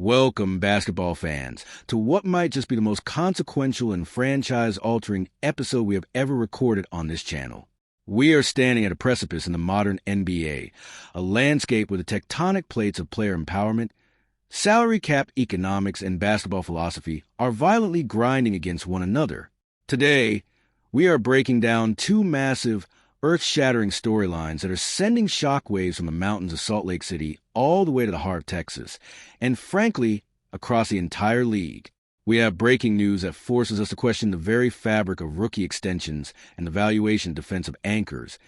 Welcome, basketball fans, to what might just be the most consequential and franchise-altering episode we have ever recorded on this channel. We are standing at a precipice in the modern NBA, a landscape where the tectonic plates of player empowerment, salary cap economics, and basketball philosophy are violently grinding against one another. Today, we are breaking down two massive, earth-shattering storylines that are sending shockwaves from the mountains of Salt Lake City all the way to the heart of Texas, and frankly, across the entire league. We have breaking news that forces us to question the very fabric of rookie extensions and the valuation of defensive anchors,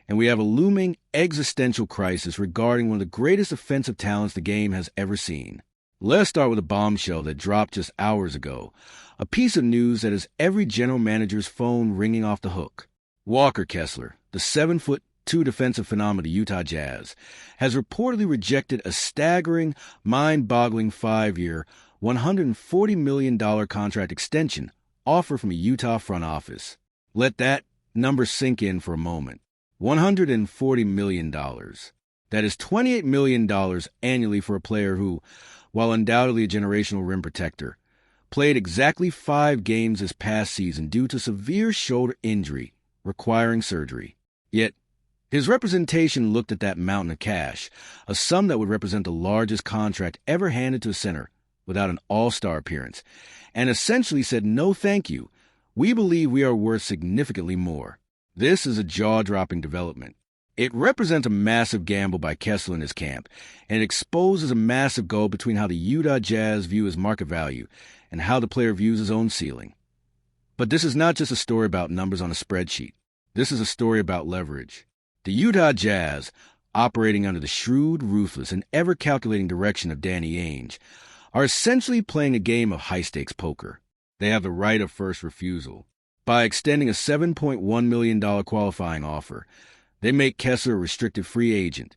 and we have a looming existential crisis regarding one of the greatest offensive talents the game has ever seen. Let's start with a bombshell that dropped just hours ago, a piece of news that has every general manager's phone ringing off the hook. Walker Kessler, the 7'2" defensive phenomenon of the Utah Jazz, has reportedly rejected a staggering, mind-boggling 5-year, $140 million contract extension offer from a Utah front office. Let that number sink in for a moment. $140 million. That is $28 million annually for a player who, while undoubtedly a generational rim protector, played exactly 5 games this past season due to severe shoulder injury requiring surgery. Yet, his representation looked at that mountain of cash, a sum that would represent the largest contract ever handed to a center without an all-star appearance, and essentially said, "No thank you. We believe we are worth significantly more." This is a jaw-dropping development. It represents a massive gamble by Kessler and his camp, and it exposes a massive gulf between how the Utah Jazz view his market value and how the player views his own ceiling. But this is not just a story about numbers on a spreadsheet. This is a story about leverage. The Utah Jazz, operating under the shrewd, ruthless, and ever-calculating direction of Danny Ainge, are essentially playing a game of high-stakes poker. They have the right of first refusal. By extending a $7.1 million qualifying offer, they make Kessler a restricted free agent,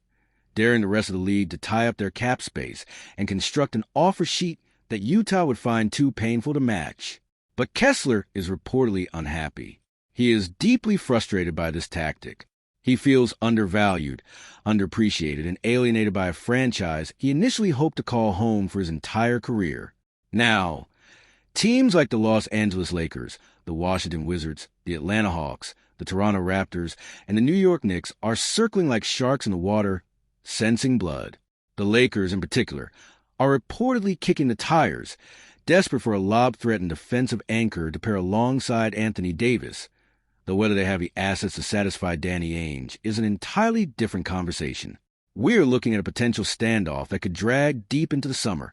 daring the rest of the league to tie up their cap space and construct an offer sheet that Utah would find too painful to match. But Kessler is reportedly unhappy. He is deeply frustrated by this tactic. He feels undervalued, underappreciated, and alienated by a franchise he initially hoped to call home for his entire career. Now, teams like the Los Angeles Lakers, the Washington Wizards, the Atlanta Hawks, the Toronto Raptors, and the New York Knicks are circling like sharks in the water, sensing blood. The Lakers, in particular, are reportedly kicking the tires, desperate for a lob-threatened defensive anchor to pair alongside Anthony Davis, though whether they have the assets to satisfy Danny Ainge is an entirely different conversation. We're looking at a potential standoff that could drag deep into the summer,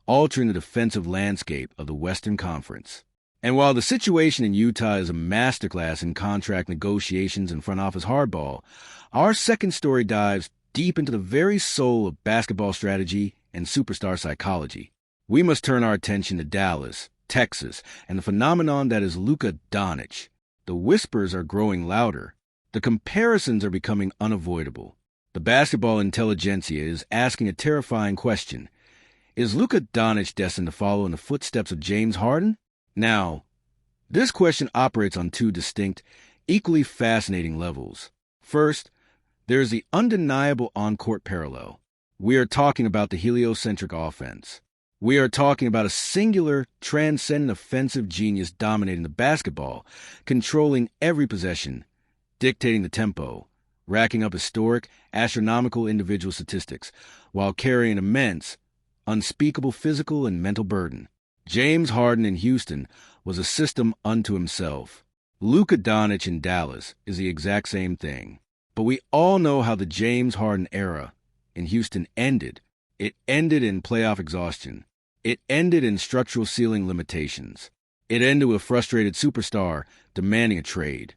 altering the defensive landscape of the Western Conference. And while the situation in Utah is a masterclass in contract negotiations and front office hardball, our second story dives deep into the very soul of basketball strategy and superstar psychology. We must turn our attention to Dallas, Texas, and the phenomenon that is Luka Doncic. The whispers are growing louder. The comparisons are becoming unavoidable. The basketball intelligentsia is asking a terrifying question. Is Luka Doncic destined to follow in the footsteps of James Harden? Now, this question operates on two distinct, equally fascinating levels. First, there is the undeniable on-court parallel. We are talking about the heliocentric offense. We are talking about a singular, transcendent offensive genius dominating the basketball, controlling every possession, dictating the tempo, racking up historic, astronomical individual statistics, while carrying immense, unspeakable physical and mental burden. James Harden in Houston was a system unto himself. Luka Doncic in Dallas is the exact same thing. But we all know how the James Harden era in Houston ended. It ended in playoff exhaustion. It ended in structural ceiling limitations. It ended with a frustrated superstar demanding a trade,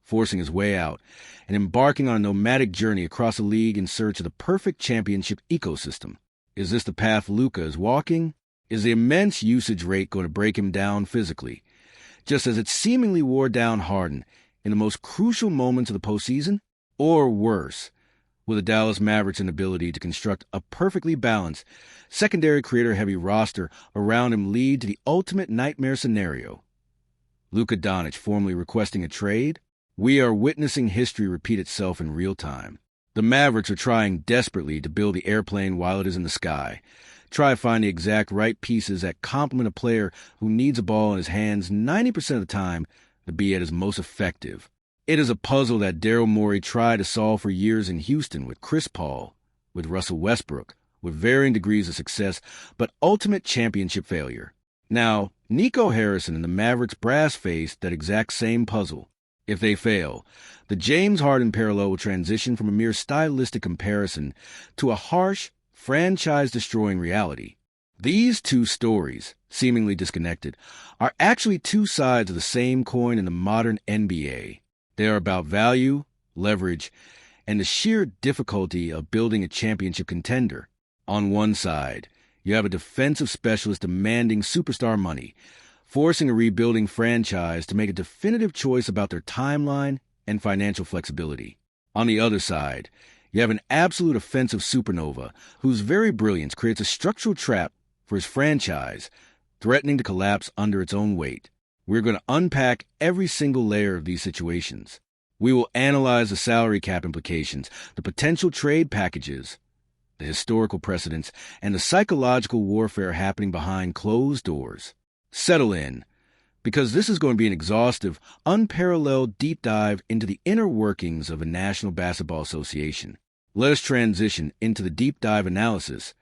forcing his way out, and embarking on a nomadic journey across the league in search of the perfect championship ecosystem. Is this the path Luka is walking? Is the immense usage rate going to break him down physically, just as it seemingly wore down Harden in the most crucial moments of the postseason? Or worse, will the Dallas Mavericks' inability to construct a perfectly balanced, secondary creator-heavy roster around him lead to the ultimate nightmare scenario? Luka Doncic formally requesting a trade? We are witnessing history repeat itself in real time. The Mavericks are trying desperately to build the airplane while it is in the sky, Try to find the exact right pieces that complement a player who needs a ball in his hands 90% of the time to be at his most effective. It is a puzzle that Daryl Morey tried to solve for years in Houston with Chris Paul, with Russell Westbrook, with varying degrees of success, but ultimate championship failure. Now, Nico Harrison and the Mavericks brass faced that exact same puzzle. If they fail, the James Harden parallel will transition from a mere stylistic comparison to a harsh, franchise-destroying reality. These two stories, seemingly disconnected, are actually two sides of the same coin in the modern NBA. They are about value, leverage, and the sheer difficulty of building a championship contender. On one side, you have a defensive specialist demanding superstar money, forcing a rebuilding franchise to make a definitive choice about their timeline and financial flexibility. On the other side, you have an absolute offensive supernova whose very brilliance creates a structural trap for his franchise, threatening to collapse under its own weight. We're going to unpack every single layer of these situations. We will analyze the salary cap implications, the potential trade packages, the historical precedents, and the psychological warfare happening behind closed doors. Settle in, because this is going to be an exhaustive, unparalleled deep dive into the inner workings of a National Basketball Association. Let us transition into the deep dive analysis,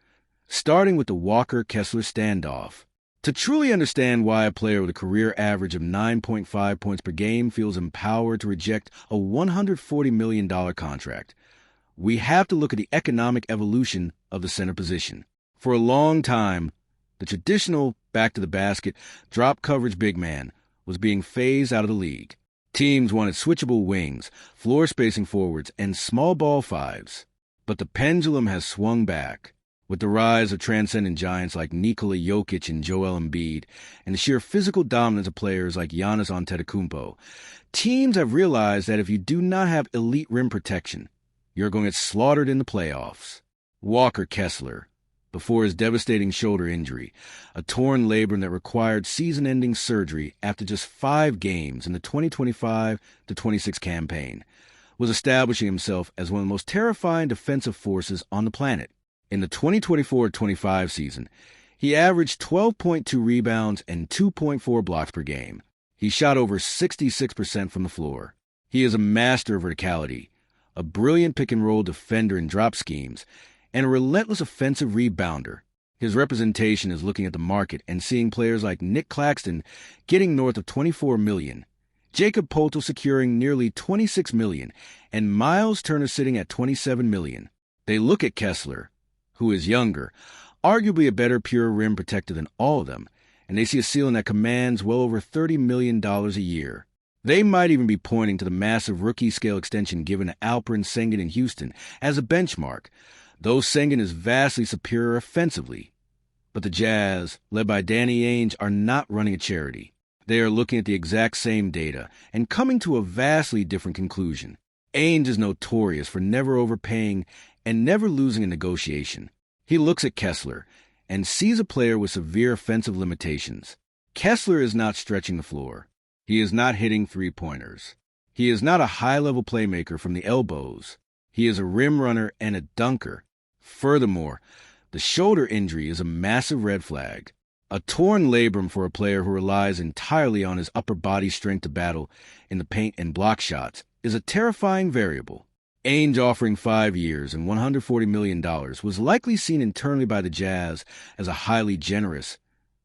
starting with the Walker-Kessler standoff. To truly understand why a player with a career average of 9.5 points per game feels empowered to reject a $140 million contract, we have to look at the economic evolution of the center position. For a long time, the traditional back-to-the-basket, drop-coverage big man was being phased out of the league. Teams wanted switchable wings, floor-spacing forwards, and small-ball fives. But the pendulum has swung back. With the rise of transcendent giants like Nikola Jokic and Joel Embiid, and the sheer physical dominance of players like Giannis Antetokounmpo, teams have realized that if you do not have elite rim protection, you're going to get slaughtered in the playoffs. Walker Kessler, before his devastating shoulder injury, a torn labrum that required season-ending surgery after just 5 games in the 2025-26 campaign, was establishing himself as one of the most terrifying defensive forces on the planet. In the 2024-25 season, he averaged 12.2 rebounds and 2.4 blocks per game. He shot over 66% from the floor. He is a master of verticality, a brilliant pick-and-roll defender in drop schemes, and a relentless offensive rebounder. His representation is looking at the market and seeing players like Nick Claxton getting north of $24 million, Jakob Poeltl securing nearly $26 million, and Miles Turner sitting at $27 million. They look at Kessler, who is younger, arguably a better pure rim protector than all of them, and they see a ceiling that commands well over $30 million a year. They might even be pointing to the massive rookie-scale extension given to Alperen Sengun in Houston as a benchmark, though Sengun is vastly superior offensively. But the Jazz, led by Danny Ainge, are not running a charity. They are looking at the exact same data and coming to a vastly different conclusion. Ainge is notorious for never overpaying and never losing a negotiation. He looks at Kessler and sees a player with severe offensive limitations. Kessler is not stretching the floor. He is not hitting three-pointers. He is not a high-level playmaker from the elbows. He is a rim runner and a dunker. Furthermore, the shoulder injury is a massive red flag. A torn labrum for a player who relies entirely on his upper body strength to battle in the paint and block shots is a terrifying variable. Ainge offering 5 years and $140 million was likely seen internally by the Jazz as a highly generous,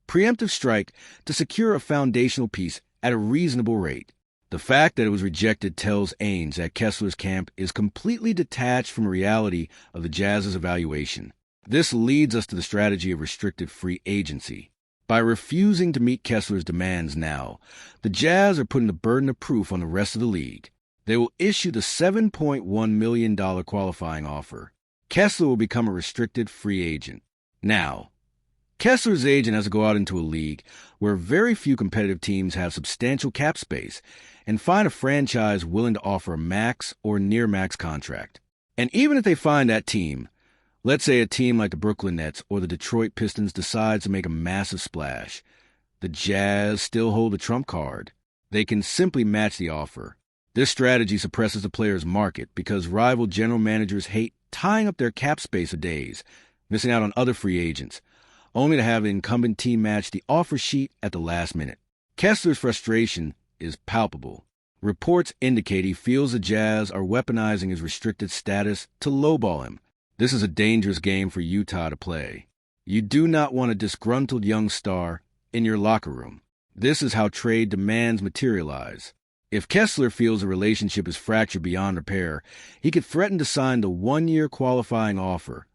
preemptive strike to secure a foundational piece at a reasonable rate. The fact that it was rejected tells Ainge that Kessler's camp is completely detached from the reality of the Jazz's evaluation. This leads us to the strategy of restricted free agency. By refusing to meet Kessler's demands now, the Jazz are putting the burden of proof on the rest of the league. They will issue the $7.1 million qualifying offer. Kessler will become a restricted free agent. Now, Kessler's agent has to go out into a league where very few competitive teams have substantial cap space and find a franchise willing to offer a max or near-max contract. And even if they find that team, let's say a team like the Brooklyn Nets or the Detroit Pistons decides to make a massive splash, the Jazz still hold the trump card. They can simply match the offer. This strategy suppresses the player's market because rival general managers hate tying up their cap space for days, missing out on other free agents, only to have the incumbent team match the offer sheet at the last minute. Kessler's frustration is palpable. Reports indicate he feels the Jazz are weaponizing his restricted status to lowball him. This is a dangerous game for Utah to play. You do not want a disgruntled young star in your locker room. This is how trade demands materialize. If Kessler feels the relationship is fractured beyond repair, he could threaten to sign the one-year qualifying offer,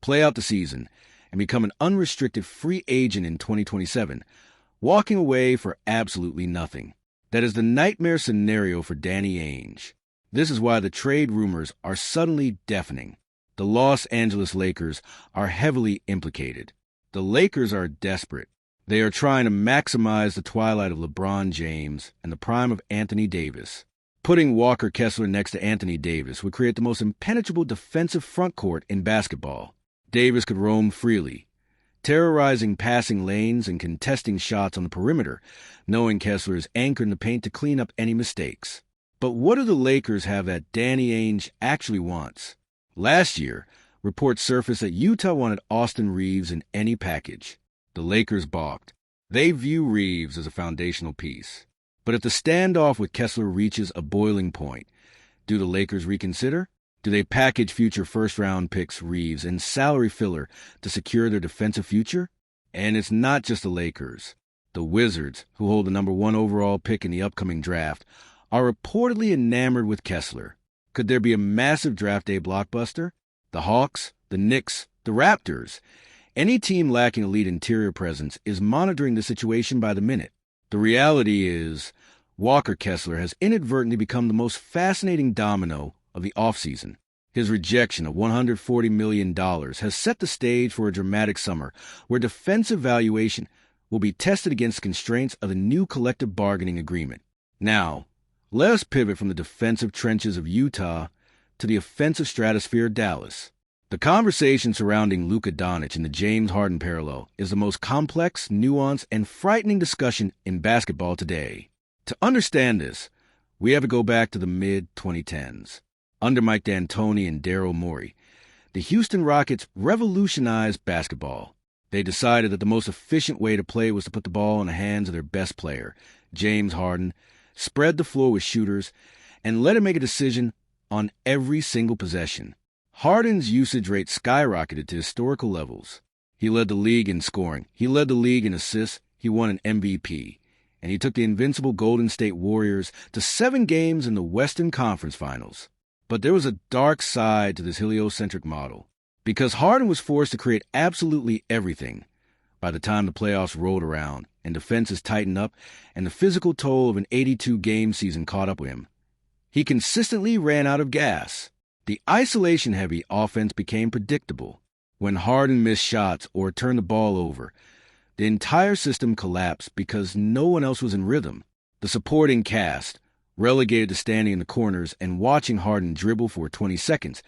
play out the season, and become an unrestricted free agent in 2027, walking away for absolutely nothing. That is the nightmare scenario for Danny Ainge. This is why the trade rumors are suddenly deafening. The Los Angeles Lakers are heavily implicated. The Lakers are desperate. They are trying to maximize the twilight of LeBron James and the prime of Anthony Davis. Putting Walker Kessler next to Anthony Davis would create the most impenetrable defensive frontcourt in basketball. Davis could roam freely, terrorizing passing lanes and contesting shots on the perimeter, knowing Kessler is anchored in the paint to clean up any mistakes. But what do the Lakers have that Danny Ainge actually wants? Last year, reports surfaced that Utah wanted Austin Reeves in any package. The Lakers balked. They view Reeves as a foundational piece. But if the standoff with Kessler reaches a boiling point, do the Lakers reconsider? Do they package future first-round picks Reeves and salary filler to secure their defensive future? And it's not just the Lakers. The Wizards, who hold the number 1 overall pick in the upcoming draft, are reportedly enamored with Kessler. Could there be a massive draft day blockbuster? The Hawks, the Knicks, the Raptors. Any team lacking elite interior presence is monitoring the situation by the minute. The reality is, Walker Kessler has inadvertently become the most fascinating domino of the offseason. His rejection of $140 million has set the stage for a dramatic summer where defensive valuation will be tested against constraints of the new collective bargaining agreement. Now, let us pivot from the defensive trenches of Utah to the offensive stratosphere of Dallas. The conversation surrounding Luka Doncic and the James Harden parallel is the most complex, nuanced, and frightening discussion in basketball today. To understand this, we have to go back to the mid-2010s. Under Mike D'Antoni and Daryl Morey, the Houston Rockets revolutionized basketball. They decided that the most efficient way to play was to put the ball in the hands of their best player, James Harden, spread the floor with shooters, and let him make a decision on every single possession. Harden's usage rate skyrocketed to historical levels. He led the league in scoring. He led the league in assists. He won an MVP. And he took the invincible Golden State Warriors to 7 games in the Western Conference Finals. But there was a dark side to this heliocentric model. Because Harden was forced to create absolutely everything, by the time the playoffs rolled around and defenses tightened up and the physical toll of an 82-game season caught up with him, he consistently ran out of gas. The isolation-heavy offense became predictable. When Harden missed shots or turned the ball over, the entire system collapsed because no one else was in rhythm. The supporting cast, relegated to standing in the corners and watching Harden dribble for 20 seconds,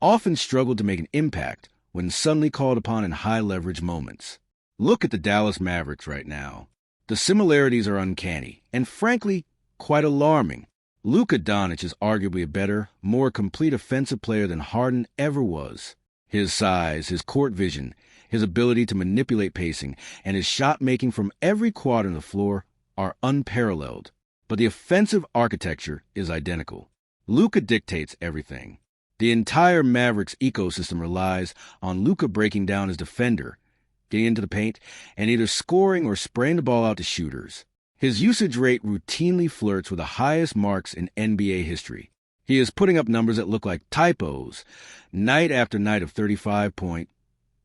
often struggled to make an impact when suddenly called upon in high-leverage moments. Look at the Dallas Mavericks right now. The similarities are uncanny and, frankly, quite alarming. Luka Doncic is arguably a better, more complete offensive player than Harden ever was. His size, his court vision, his ability to manipulate pacing, and his shot-making from every quadrant of the floor are unparalleled. But the offensive architecture is identical. Luka dictates everything. The entire Mavericks ecosystem relies on Luka breaking down his defender, getting into the paint, and either scoring or spraying the ball out to shooters. His usage rate routinely flirts with the highest marks in NBA history. He is putting up numbers that look like typos, night after night of 35 point,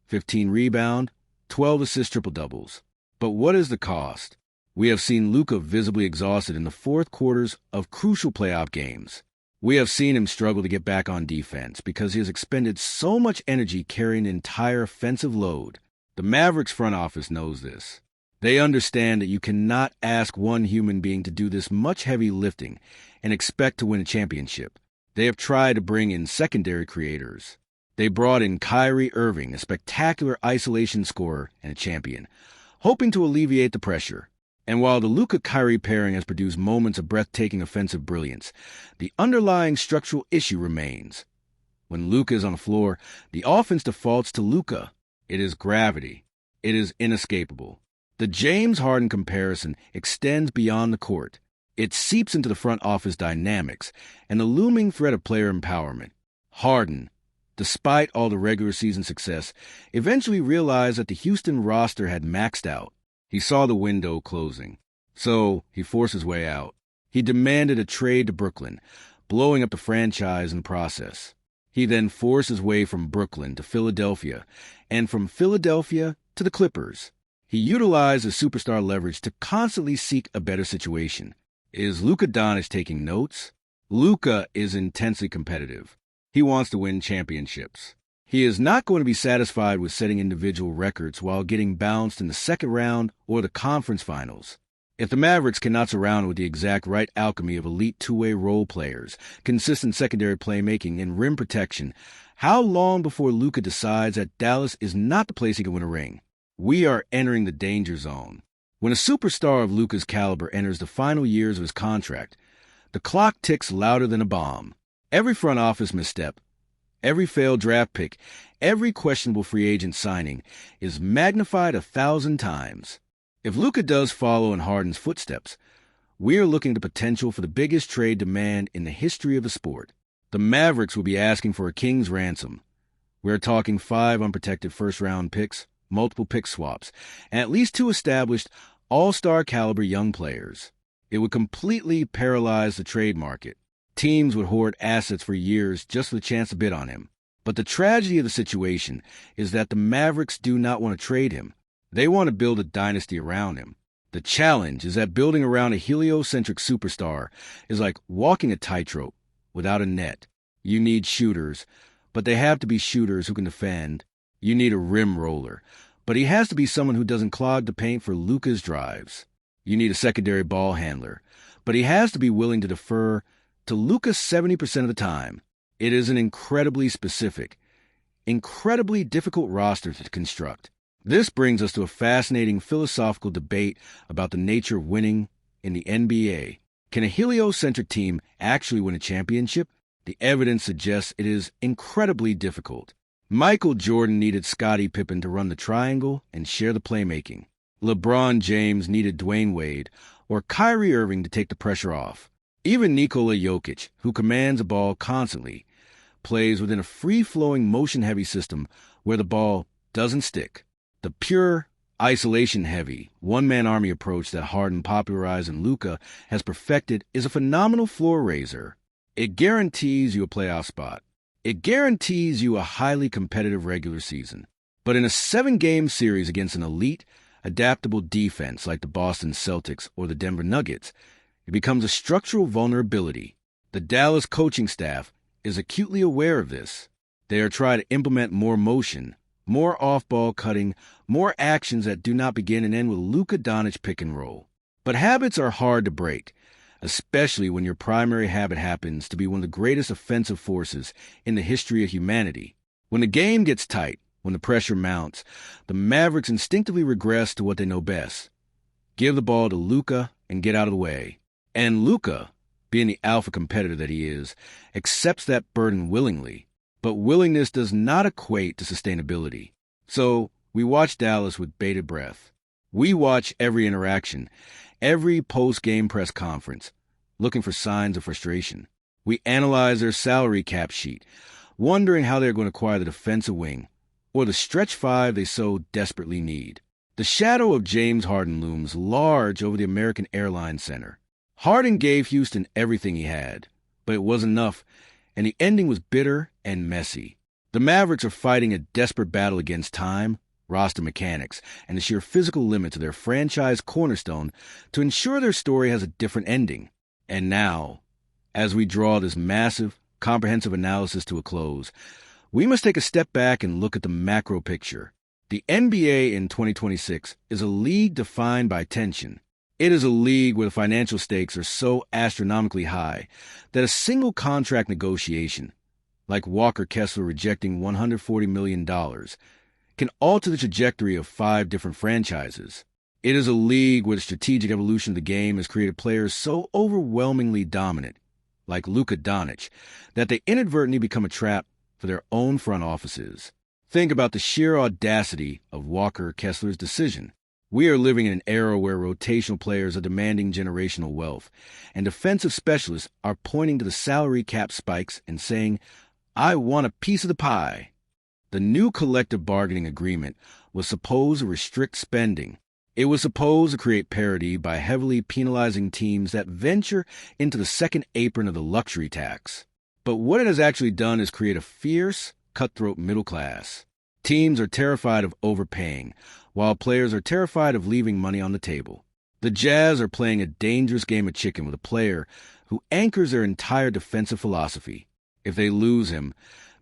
15 rebound, 12 assist triple-doubles. But what is the cost? We have seen Luka visibly exhausted in the fourth quarters of crucial playoff games. We have seen him struggle to get back on defense because he has expended so much energy carrying the entire offensive load. The Mavericks front office knows this. They understand that you cannot ask one human being to do this much heavy lifting and expect to win a championship. They have tried to bring in secondary creators. They brought in Kyrie Irving, a spectacular isolation scorer and a champion, hoping to alleviate the pressure. And while the Luka-Kyrie pairing has produced moments of breathtaking offensive brilliance, the underlying structural issue remains. When Luka is on the floor, the offense defaults to Luka. It is gravity. It is inescapable. The James Harden comparison extends beyond the court. It seeps into the front office dynamics and the looming threat of player empowerment. Harden, despite all the regular season success, eventually realized that the Houston roster had maxed out. He saw the window closing. So he forced his way out. He demanded a trade to Brooklyn, blowing up the franchise in the process. He then forced his way from Brooklyn to Philadelphia, and from Philadelphia to the Clippers. He utilized his superstar leverage to constantly seek a better situation. Is Luka Doncic taking notes? Luka is intensely competitive. He wants to win championships. He is not going to be satisfied with setting individual records while getting bounced in the second round or the conference finals. If the Mavericks cannot surround with the exact right alchemy of elite two-way role players, consistent secondary playmaking, and rim protection, how long before Luka decides that Dallas is not the place he can win a ring? We are entering the danger zone. When a superstar of Luka's caliber enters the final years of his contract, the clock ticks louder than a bomb. Every front office misstep, every failed draft pick, every questionable free agent signing is magnified 1,000 times. If Luka does follow in Harden's footsteps, we are looking at the potential for the biggest trade demand in the history of the sport. The Mavericks will be asking for a king's ransom. We're talking 5 unprotected first-round picks, multiple pick swaps, and at least 2 established all-star caliber young players. It would completely paralyze the trade market. Teams would hoard assets for years just for the chance to bid on him. But the tragedy of the situation is that the Mavericks do not want to trade him. They want to build a dynasty around him. The challenge is that building around a heliocentric superstar is like walking a tightrope without a net. You need shooters, but they have to be shooters who can defend. You need a rim roller, but he has to be someone who doesn't clog the paint for Luka's drives. You need a secondary ball handler, but he has to be willing to defer to Luka 70% of the time. It is an incredibly specific, incredibly difficult roster to construct. This brings us to a fascinating philosophical debate about the nature of winning in the NBA. Can a heliocentric team actually win a championship? The evidence suggests it is incredibly difficult. Michael Jordan needed Scottie Pippen to run the triangle and share the playmaking. LeBron James needed Dwayne Wade or Kyrie Irving to take the pressure off. Even Nikola Jokic, who commands a ball constantly, plays within a free-flowing, motion-heavy system where the ball doesn't stick. The pure, isolation-heavy, one-man army approach that Harden popularized and Luka has perfected is a phenomenal floor raiser. It guarantees you a playoff spot. It guarantees you a highly competitive regular season. But in a 7-game series against an elite, adaptable defense like the Boston Celtics or the Denver Nuggets, it becomes a structural vulnerability. The Dallas coaching staff is acutely aware of this. They are trying to implement more motion, more off-ball cutting, more actions that do not begin and end with Luka Doncic pick and roll. But habits are hard to break, especially when your primary habit happens to be one of the greatest offensive forces in the history of humanity. When the game gets tight, when the pressure mounts, the Mavericks instinctively regress to what they know best. Give the ball to Luka and get out of the way. And Luka, being the alpha competitor that he is, accepts that burden willingly. But willingness does not equate to sustainability. So we watch Dallas with bated breath. We watch every interaction, every post-game press conference, looking for signs of frustration. We analyze their salary cap sheet, wondering how they're going to acquire the defensive wing or the stretch 5 they so desperately need. The shadow of James Harden looms large over the American Airlines Center. Harden gave Houston everything he had, but it wasn't enough, and the ending was bitter and messy. The Mavericks are fighting a desperate battle against time, roster mechanics, and the sheer physical limits of their franchise cornerstone to ensure their story has a different ending. And now, as we draw this massive, comprehensive analysis to a close, we must take a step back and look at the macro picture. The NBA in 2026 is a league defined by tension. It is a league where the financial stakes are so astronomically high that a single contract negotiation, like Walker Kessler rejecting $140 million, can alter the trajectory of 5 different franchises. It is a league where the strategic evolution of the game has created players so overwhelmingly dominant, like Luka Doncic, that they inadvertently become a trap for their own front offices. think about the sheer audacity of Walker Kessler's decision. We are living in an era where rotational players are demanding generational wealth, and defensive specialists are pointing to the salary cap spikes and saying, "I want a piece of the pie." The new collective bargaining agreement was supposed to restrict spending. It was supposed to create parity by heavily penalizing teams that venture into the second apron of the luxury tax. But what it has actually done is create a fierce, cutthroat middle class. Teams are terrified of overpaying, while players are terrified of leaving money on the table. The Jazz are playing a dangerous game of chicken with a player who anchors their entire defensive philosophy. If they lose him,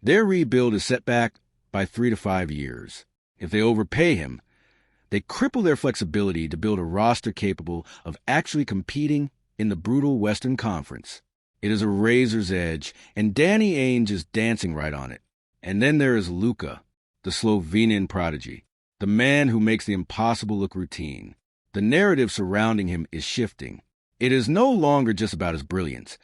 their rebuild is set back by 3 to 5 years. If they overpay him, they cripple their flexibility to build a roster capable of actually competing in the brutal Western Conference. It is a razor's edge, and Danny Ainge is dancing right on it. And then there is Luka, the Slovenian prodigy, the man who makes the impossible look routine. The narrative surrounding him is shifting. It is no longer just about his brilliance.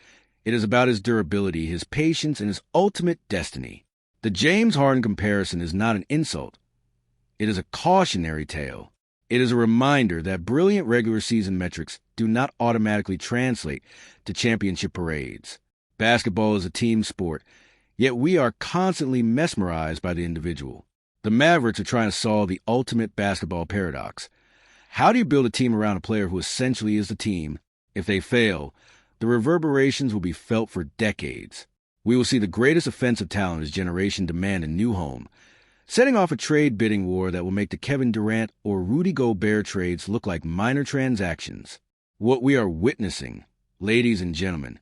It is about his durability, his patience, and his ultimate destiny. The James Harden comparison is not an insult. It is a cautionary tale. It is a reminder that brilliant regular season metrics do not automatically translate to championship parades. Basketball is a team sport, yet we are constantly mesmerized by the individual. The Mavericks are trying to solve the ultimate basketball paradox. How do you build a team around a player who essentially is the team? If they fail, the reverberations will be felt for decades. We will see the greatest offensive talent of his generation demand a new home, setting off a trade bidding war that will make the Kevin Durant or Rudy Gobert trades look like minor transactions. What we are witnessing, ladies and gentlemen,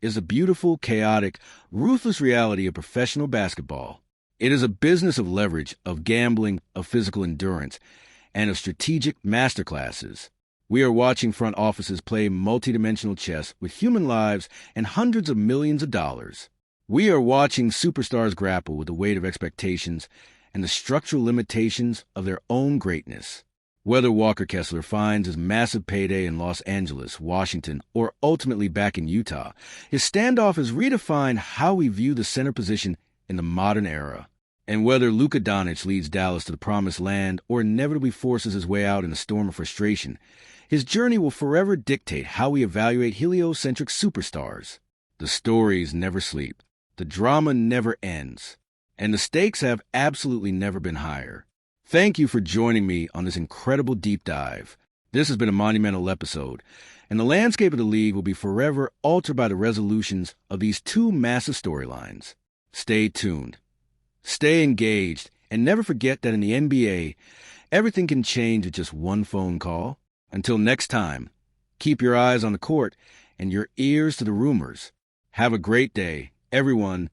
is the beautiful, chaotic, ruthless reality of professional basketball. It is a business of leverage, of gambling, of physical endurance, and of strategic masterclasses. We are watching front offices play multidimensional chess with human lives and hundreds of millions of dollars. We are watching superstars grapple with the weight of expectations and the structural limitations of their own greatness. Whether Walker Kessler finds his massive payday in Los Angeles, Washington, or ultimately back in Utah, his standoff has redefined how we view the center position in the modern era. And whether Luka Doncic leads Dallas to the promised land or inevitably forces his way out in a storm of frustration, his journey will forever dictate how we evaluate heliocentric superstars. The stories never sleep. The drama never ends. And the stakes have absolutely never been higher. Thank you for joining me on this incredible deep dive. This has been a monumental episode, and the landscape of the league will be forever altered by the resolutions of these two massive storylines. Stay tuned. Stay engaged, and never forget that in the NBA, everything can change with just one phone call. Until next time, keep your eyes on the court and your ears to the rumors. Have a great day, everyone.